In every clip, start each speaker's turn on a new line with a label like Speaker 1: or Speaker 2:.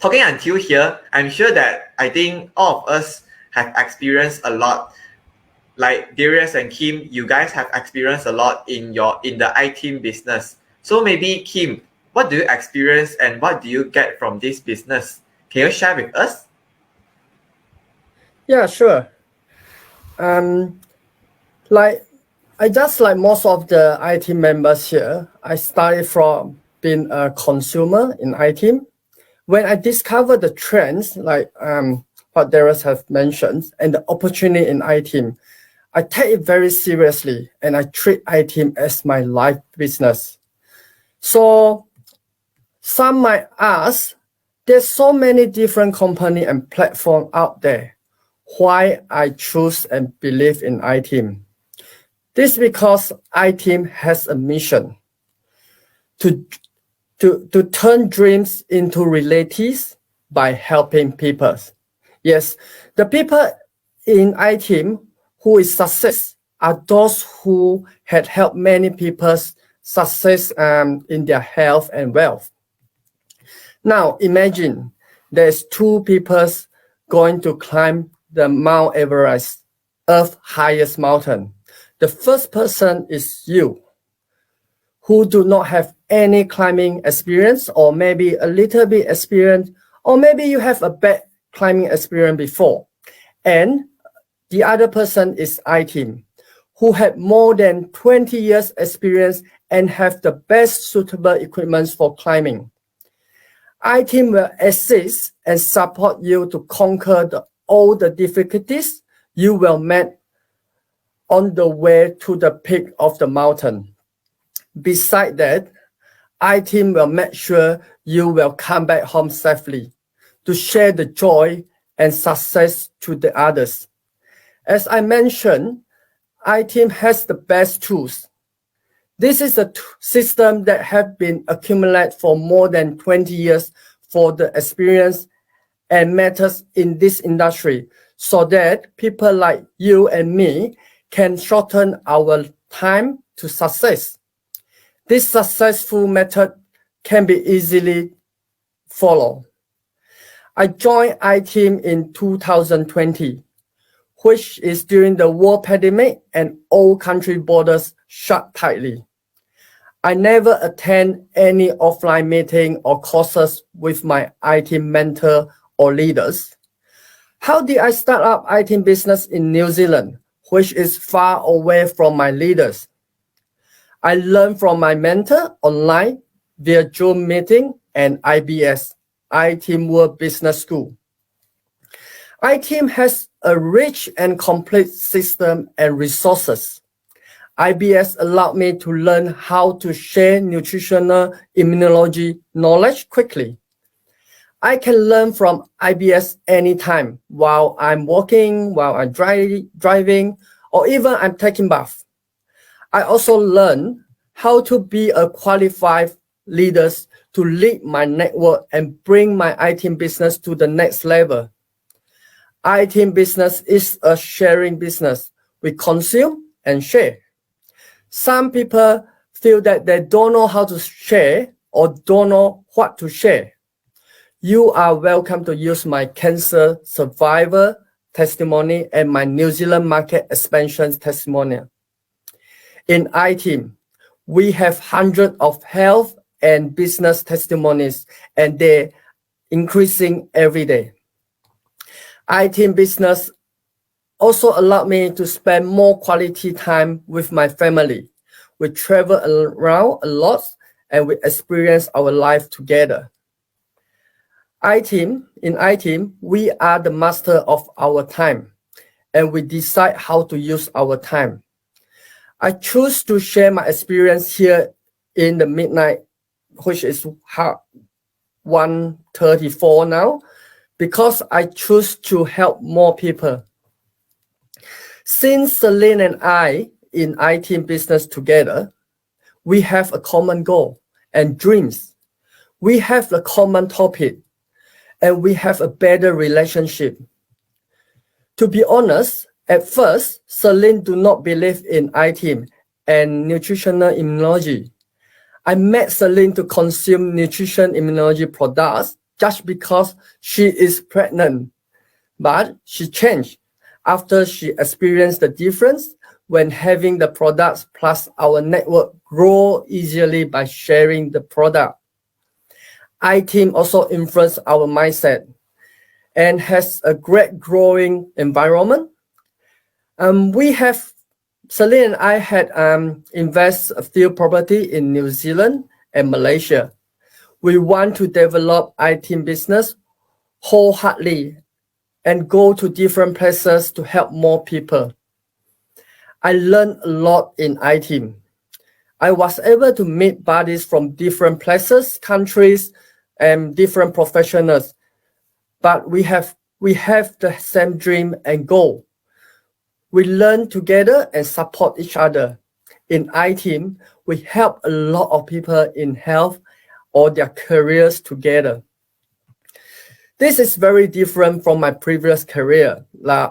Speaker 1: talking until here, I'm sure that I think all of us have experienced a lot. Like Darius and Kim, you guys have experienced a lot in the iTeam business. So maybe Kim, what do you experience and what do you get from this business? Can you share with us?
Speaker 2: Yeah, sure. Like most of the iTeam members here, I started from being a consumer in iTeam. When I discovered the trends, like what Darius have mentioned, and the opportunity in iTeam, I take it very seriously and I treat iTeam as my life business. So some might ask, there's so many different company and platform out there. Why I choose and believe in iTeam? This is because iTeam has a mission to turn dreams into realities by helping people. Yes, the people in iTeam who is success are those who had helped many people success in their health and wealth. Now imagine there's two people going to climb the Mount Everest, Earth's highest mountain. The first person is you, who do not have any climbing experience, or maybe a little bit experience, or maybe you have a bad climbing experience before. And the other person is iTeam, who have more than 20 years experience and have the best suitable equipment for climbing. iTeam will assist and support you to conquer all the difficulties you will meet on the way to the peak of the mountain. Besides that, iTeam will make sure you will come back home safely to share the joy and success to the others. As I mentioned, iTeam has the best tools. This is a system that have been accumulated for more than 20 years for the experience and methods in this industry, so that people like you and me can shorten our time to success. This successful method can be easily followed. I joined iTeam in 2020, which is during the world pandemic and all country borders shut tightly. I never attend any offline meeting or courses with my iTeam mentor or leaders. How did I start up iTeam business in New Zealand, which is far away from my leaders? I learned from my mentor online via Zoom meeting and IBS, iTeam World Business School. iTeam has a rich and complete system and resources. IBS allowed me to learn how to share nutritional immunology knowledge quickly. I can learn from IBS anytime while I'm walking, while I'm driving, or even I'm taking bath. I also learn how to be a qualified leader to lead my network and bring my iTeam business to the next level. iTeam business is a sharing business. We consume and share. Some people feel that they don't know how to share or don't know what to share. You are welcome to use my cancer survivor testimony and my New Zealand market expansion testimonial. In iTeam, we have hundreds of health and business testimonies, and they're increasing every day. iTeam business also allowed me to spend more quality time with my family. We travel around a lot and we experience our life together. In iTeam, we are the master of our time and we decide how to use our time. I choose to share my experience here in the midnight, which is 1:34 now, because I choose to help more people. Since Celine and I in iTeam business together, we have a common goal and dreams. We have a common topic and we have a better relationship. To be honest, at first, Celine do not believe in iTeam and nutritional immunology. I met Celine to consume nutrition immunology products just because she is pregnant, but she changed after she experienced the difference when having the products plus our network grow easily by sharing the product. iTeam also influenced our mindset and has a great growing environment. Celine and I had invest a few property in New Zealand and Malaysia. We want to develop iTeam business wholeheartedly and go to different places to help more people. I learned a lot in iTeam. I was able to meet buddies from different places, countries, and different professionals, but we have the same dream and goal. We learn together and support each other. In iTeam, we help a lot of people in health or their careers together. This is very different from my previous career,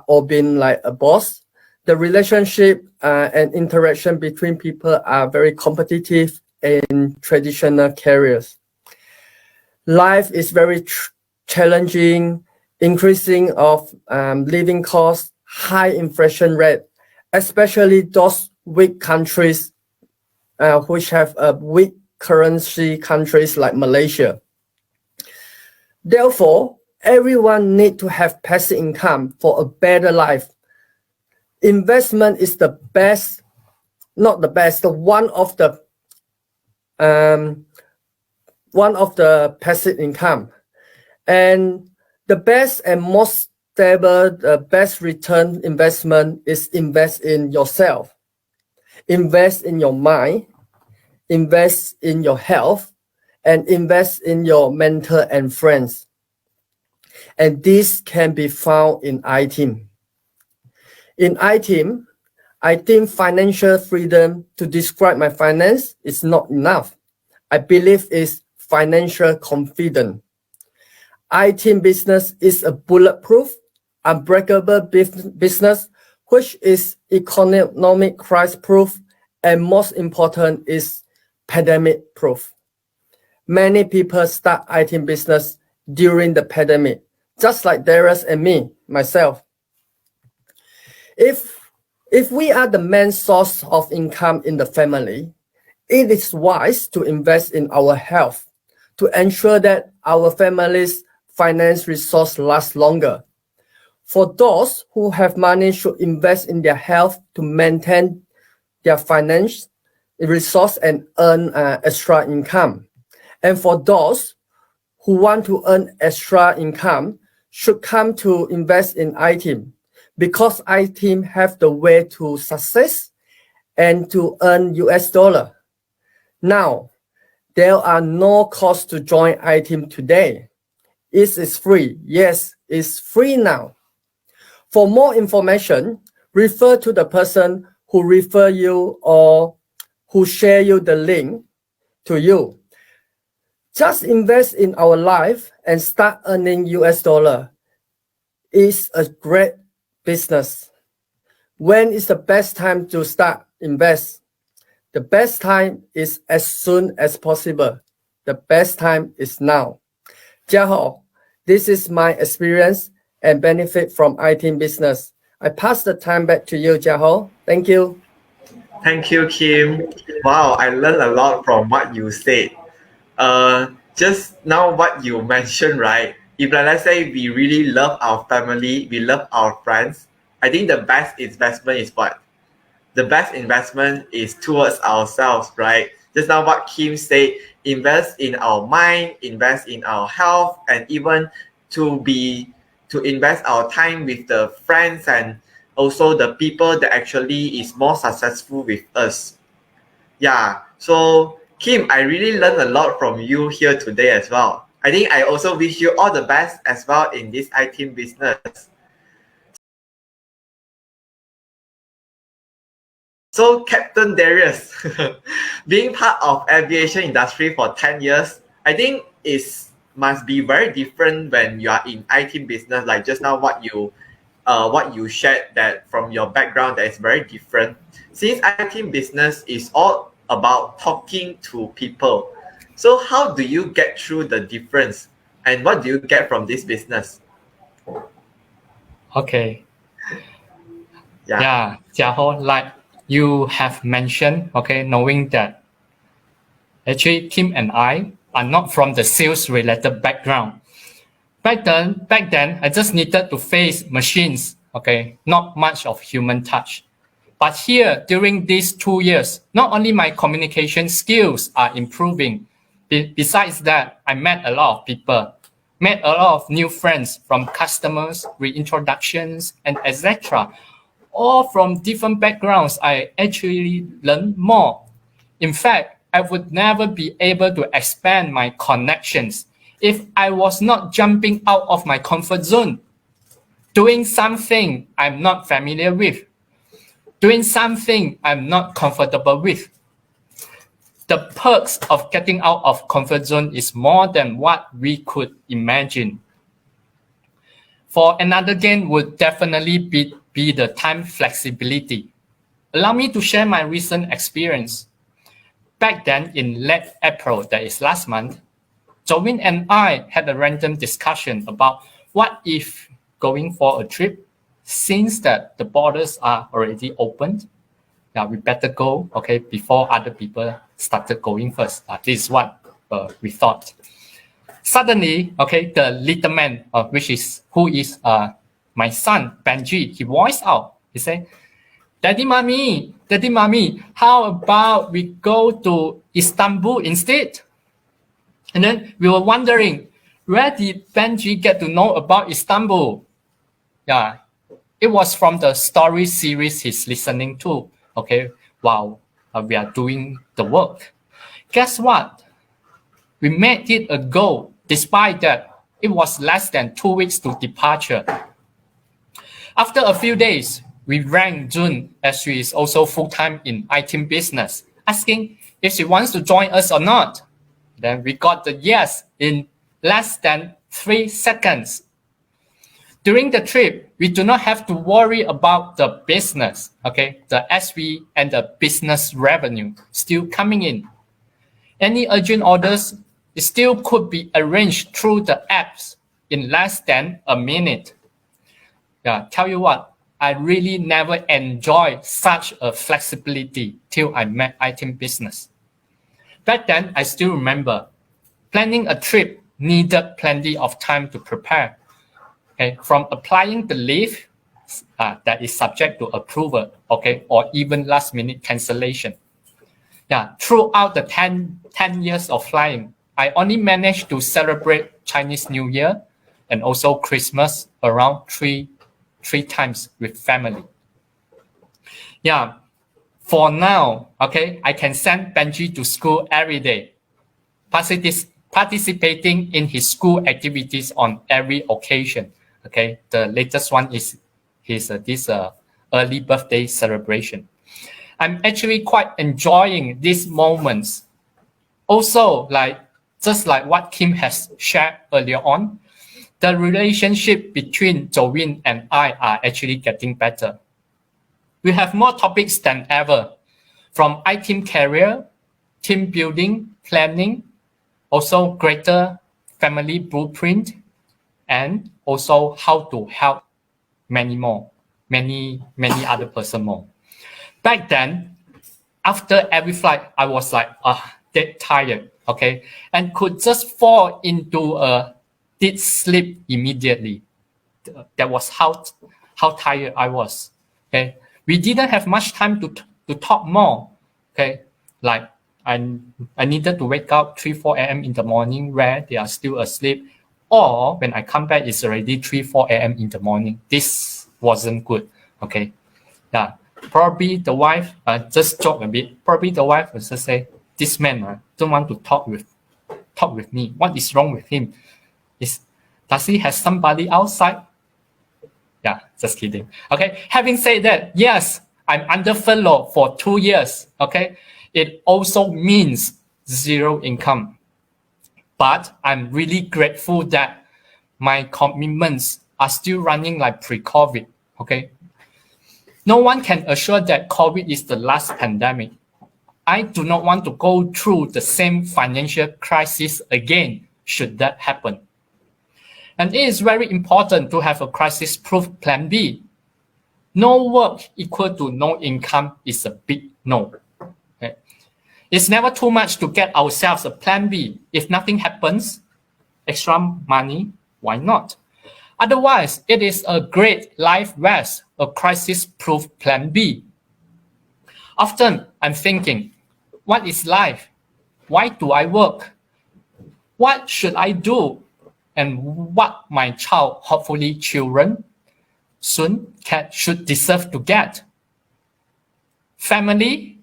Speaker 2: or being like a boss. The relationship and interaction between people are very competitive in traditional careers. Life is very challenging, increasing of living costs, high inflation rate, especially those weak countries which have a weak currency countries like Malaysia. Therefore, everyone needs to have passive income for a better life. Investment is the best, not the best, one of the passive income. And the best and most stable, the best return investment is invest in yourself. Invest in your mind, invest in your health, and invest in your mentor and friends. And this can be found in iTeam. In iTeam, I think financial freedom to describe my finance is not enough. I believe it's financial confidence. iTeam business is a bulletproof, unbreakable business, which is economic crisis proof, and most important is pandemic proof. Many people start iTeam business during the pandemic, just like Darius and me, myself. If we are the main source of income in the family, it is wise to invest in our health to ensure that our family's finance resource lasts longer. For those who have money should invest in their health to maintain their finance resource and earn extra income. And for those who want to earn extra income should come to invest in iTeam because iTeam have the way to success and to earn US dollar. Now, there are no costs to join iTeam today. It is free. Yes, it's free now. For more information, refer to the person who refer you or who share you the link to you. Just invest in our life and start earning US dollar. It's a great business. When is the best time to start invest? The best time is as soon as possible. The best time is now. Jiahao, this is my experience and benefit from iTeam business. I pass the time back to you, Jiahao. Thank you.
Speaker 1: Thank you, Kim. Wow, I learned a lot from what you said. Just now what you mentioned, right? If let's say we really love our family, we love our friends, I think the best investment is what? The best investment is towards ourselves, right? Just now what Kim said, invest in our mind, invest in our health, and even to invest our time with the friends and also the people that actually is more successful with us. Yeah, so Kim, I really learned a lot from you here today as well. I think I also wish you all the best as well in this iTeam business. So Captain Darius, being part of aviation industry for 10 years, I think must be very different when you are in iTeam business. Like just now what you shared that from your background that is very different. Since iTeam business is all about talking to people. So how do you get through the difference And what do you get from this business?
Speaker 3: Okay.
Speaker 1: Yeah.
Speaker 3: Yeah, Jiaho, like you have mentioned, okay, knowing that actually Kim and I are not from the sales related background. Back then, I just needed to face machines, okay, not much of human touch. But here, during these 2 years, not only my communication skills are improving, besides that, I met a lot of people, met a lot of new friends from customers, reintroductions, and etc. All from different backgrounds. I actually learned more. In fact, I would never be able to expand my connections if I was not jumping out of my comfort zone, doing something I'm not familiar with, doing something I'm not comfortable with. The perks of getting out of comfort zone is more than what we could imagine. For another gain would definitely be the time flexibility. Allow me to share my recent experience. Back then in late April, that is last month, Jovin and I had a random discussion about what if going for a trip, since that the borders are already opened, yeah, we better go, okay, before other people started going first. This is what we thought. Suddenly, okay, the little man, who is my son, Benji, he voiced out. He said, Daddy, mommy, how about we go to Istanbul instead? And then we were wondering, where did Benji get to know about Istanbul? Yeah, it was from the story series he's listening to, okay, while we are doing the work. Guess what? We made it a goal, despite that it was less than 2 weeks to departure. After a few days, we rang June, as she is also full-time in iTeam business, asking if she wants to join us or not. Then we got the yes in less than 3 seconds. During the trip, we do not have to worry about the business, okay, the SV and the business revenue still coming in. Any urgent orders still could be arranged through the apps in less than a minute. Yeah, tell you what, I really never enjoyed such a flexibility till I met iTeam business. Back then, I still remember planning a trip needed plenty of time to prepare. Okay, from applying the leave that is subject to approval, okay, or even last minute cancellation. Yeah, throughout the 10 years of flying, I only managed to celebrate Chinese New Year and also Christmas around three times with family. Yeah, for now, okay, I can send Benji to school every day, participating in his school activities on every occasion. Okay, the latest one is his this early birthday celebration. I'm actually quite enjoying these moments. Also, just like what Kim has shared earlier on, the relationship between Jovin and I are actually getting better. We have more topics than ever, from iTeam career, team building, planning, also greater family blueprint, and also how to help many other person more. Back then, after every flight, I was like dead tired, okay, and could just fall into a deep sleep immediately. That was how tired I was. Okay, we didn't have much time to talk more. Okay, like I needed to wake up 3-4 a.m. in the morning where they are still asleep, or when I come back, it's already 3-4 a.m. in the morning. This wasn't good. Okay, yeah. Probably the wife just joke a bit. Probably the wife will just say, "This man don't want to talk with me. What is wrong with him? Does he have somebody outside?" Yeah, just kidding. Okay. Having said that, yes, I'm under furlough for 2 years. Okay, it also means zero income, but I'm really grateful that my commitments are still running like pre-COVID. Okay. No one can assure that COVID is the last pandemic. I do not want to go through the same financial crisis again should that happen. And it is very important to have a crisis-proof plan B. No work equal to no income is a big no. Okay? It's never too much to get ourselves a plan B. If nothing happens, extra money, why not? Otherwise, it is a great life vest, a crisis-proof plan B. Often, I'm thinking, what is life? Why do I work? What should I do? And what my child, hopefully children, soon should deserve to get? Family,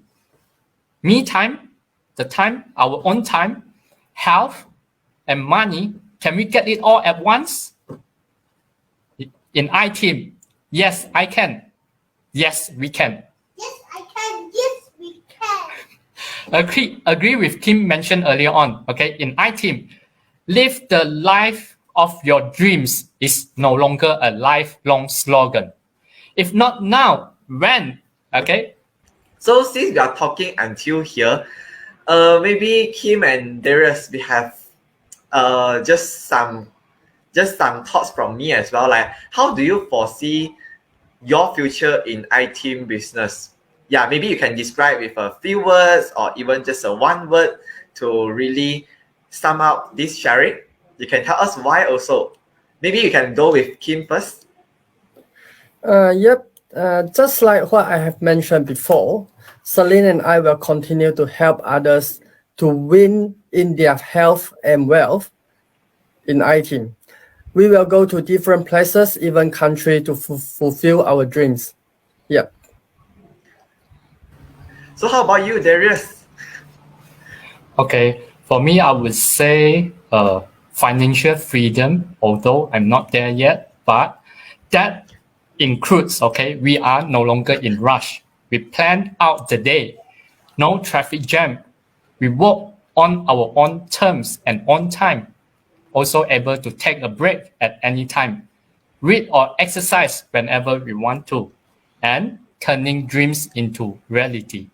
Speaker 3: me time, the time, our own time, health, and money. Can we get it all at once? In iTeam, yes, I can. Yes, we can.
Speaker 4: Yes, I can. Yes, we can.
Speaker 3: Agree with Kim mentioned earlier on. Okay, in iTeam, live the life of your dreams is no longer a lifelong slogan. If not now, when? Okay.
Speaker 1: So since we are talking until here, maybe Kim and Darius, we have just some thoughts from me as well. Like, how do you foresee your future in iTeam business? Yeah, maybe you can describe with a few words or even just a one word to really sum up this sharing. You can tell us why also. Maybe you can go with Kim first.
Speaker 2: Yep. Just like what I have mentioned before, Celine and I will continue to help others to win in their health and wealth in iTeam. We will go to different places, even country, to fulfill our dreams. Yep.
Speaker 1: So how about you, Darius?
Speaker 3: Okay, for me, I would say financial freedom, although I'm not there yet, but that includes, okay, we are no longer in rush. We plan out the day, no traffic jam. We work on our own terms and on time. Also able to take a break at any time, read or exercise whenever we want to, and turning dreams into reality.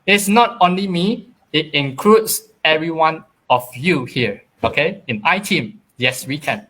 Speaker 3: It's not only me, it includes every one of you here, okay? In iTeam, yes, we can.